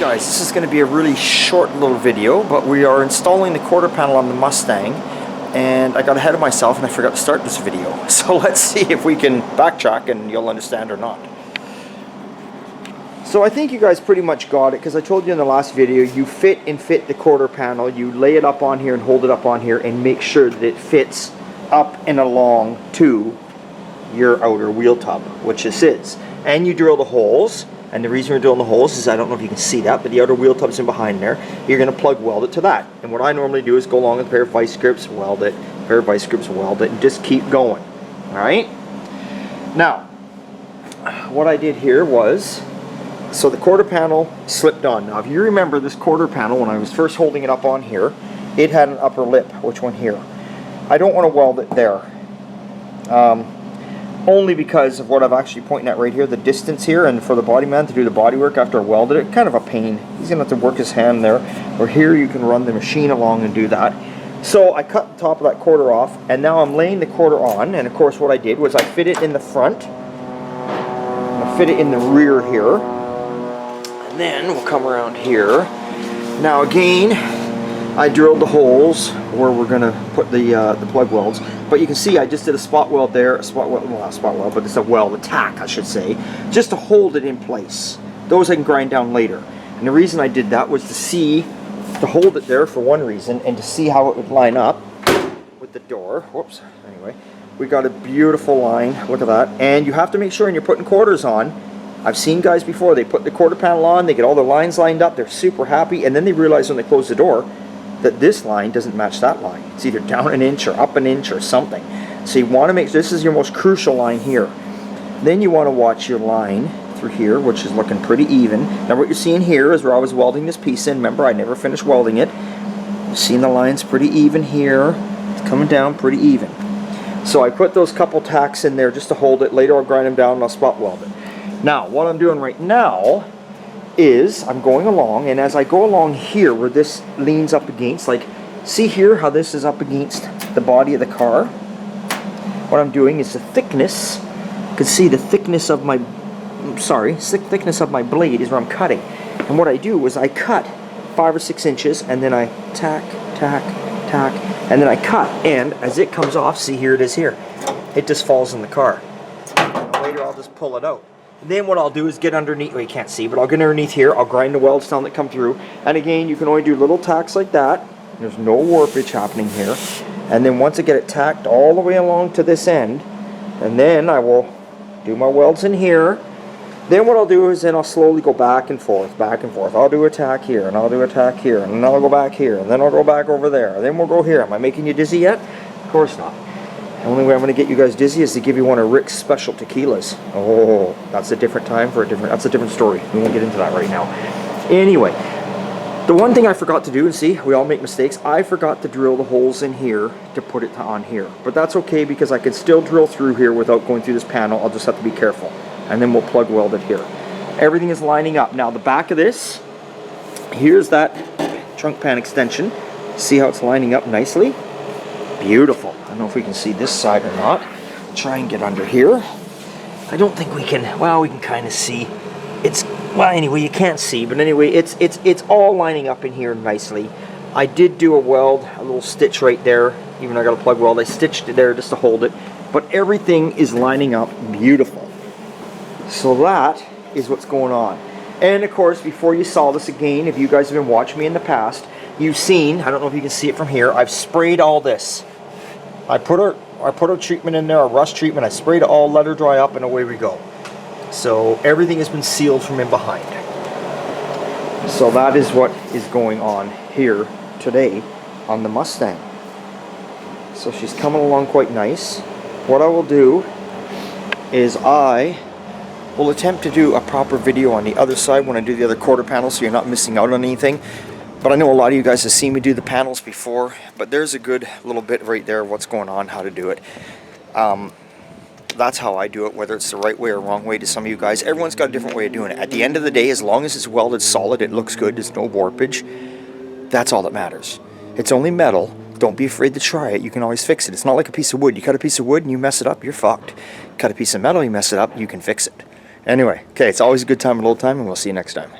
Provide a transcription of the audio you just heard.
guys, this is going to be a really short little video, but we are installing the quarter panel on the Mustang, and I got ahead of myself and I forgot to start this video. So let's see if we can backtrack and you'll understand or not. So I think you guys pretty much got it, because I told you in the last video, you fit the quarter panel, you lay it up on here and hold it up on here and make sure that it fits up and along to your outer wheel tub, which this is. And you drill the holes. And the reason we're drilling the holes is, I don't know if you can see that, but the outer wheel tub's in behind there. You're going to plug weld it to that. And what I normally do is go along with a pair of vice grips, weld it, pair of vice grips, weld it, and just keep going. Alright? Now, what I did here was, so the quarter panel slipped on. Now, if you remember this quarter panel, when I was first holding it up on here, it had an upper lip, which one here. I don't want to weld it there. Only because of what I'm actually pointing at right here, the distance here, and for the body man to do the body work after I welded it, kind of a pain. He's going to have to work his hand there. Or here you can run the machine along and do that. So I cut the top of that quarter off, and now I'm laying the quarter on, and of course what I did was I fit it in the front, and I fit it in the rear here, and then we'll come around here. Now again, I drilled the holes where we're going to put the plug welds, but you can see I just did a spot weld there, a spot weld, well not a spot weld, but it's a weld, a tack I should say, just to hold it in place. Those I can grind down later. And the reason I did that was to hold it there for one reason, and to see how it would line up with the door. Whoops, anyway, we got a beautiful line, look at that. And you have to make sure when you're putting quarters on, I've seen guys before, they put the quarter panel on, they get all the lines lined up, they're super happy, and then they realize when they close the door that this line doesn't match that line. It's either down an inch or up an inch or something. So you want to make, this is your most crucial line here. Then you want to watch your line through here, which is looking pretty even. Now what you're seeing here is where I was welding this piece in. Remember, I never finished welding it. You're seeing the lines pretty even here. It's coming down pretty even. So I put those couple tacks in there just to hold it. Later I'll grind them down and I'll spot weld it. Now, what I'm doing right now is I'm going along, and as I go along here where this leans up against, like, see here how this is up against the body of the car? What I'm doing is the thickness, you can see the thickness of my, thickness of my blade is where I'm cutting. And what I do is I cut 5 or 6 inches, and then I tack, tack, tack, and then I cut, and as it comes off, see here it is here, it just falls in the car. And later I'll just pull it out. Then what I'll do is get underneath, well you can't see, but I'll get underneath here, I'll grind the welds down that come through, and again you can only do little tacks like that, there's no warpage happening here, and then once I get it tacked all the way along to this end, and then I will do my welds in here. Then what I'll do is then I'll slowly go back and forth, I'll do a tack here, and I'll do a tack here, and then I'll go back here, and then I'll go back over there, and then we'll go here. Am I making you dizzy yet? Of course not. The only way I'm going to get you guys dizzy is to give you one of Rick's special tequilas. Oh, that's a different time for that's a different story. We won't get into that right now. Anyway, the one thing I forgot to do, and see, we all make mistakes, I forgot to drill the holes in here to put it on here. But that's okay, because I can still drill through here without going through this panel. I'll just have to be careful. And then we'll plug weld it here. Everything is lining up. Now the back of this, here's that trunk pan extension. See how it's lining up nicely? Beautiful. I don't know if we can see this side or not. Try and get under here. I don't think we can, well, we can kind of see. It's, well, anyway, you can't see, but anyway, it's all lining up in here nicely. I did do a weld, a little stitch right there, even though I got a plug weld. I stitched it there just to hold it, but everything is lining up beautiful. So that is what's going on. And of course, before you saw this again, if you guys have been watching me in the past, you've seen, I don't know if you can see it from here, I've sprayed all this. I put a treatment in there, a rust treatment, I sprayed it all, let her dry up, and away we go. So everything has been sealed from in behind. So that is what is going on here today on the Mustang. So she's coming along quite nice. What I will do is I will attempt to do a proper video on the other side when I do the other quarter panel, so you're not missing out on anything. But I know a lot of you guys have seen me do the panels before, but there's a good little bit right there of what's going on, how to do it. That's how I do it, whether it's the right way or wrong way to some of you guys. Everyone's got a different way of doing it. At the end of the day, as long as it's welded solid, it looks good, there's no warpage, that's all that matters. It's only metal. Don't be afraid to try it. You can always fix it. It's not like a piece of wood. You cut a piece of wood and you mess it up, you're fucked. Cut a piece of metal, you mess it up, you can fix it. Anyway, okay, it's always a good time, a little time, and we'll see you next time.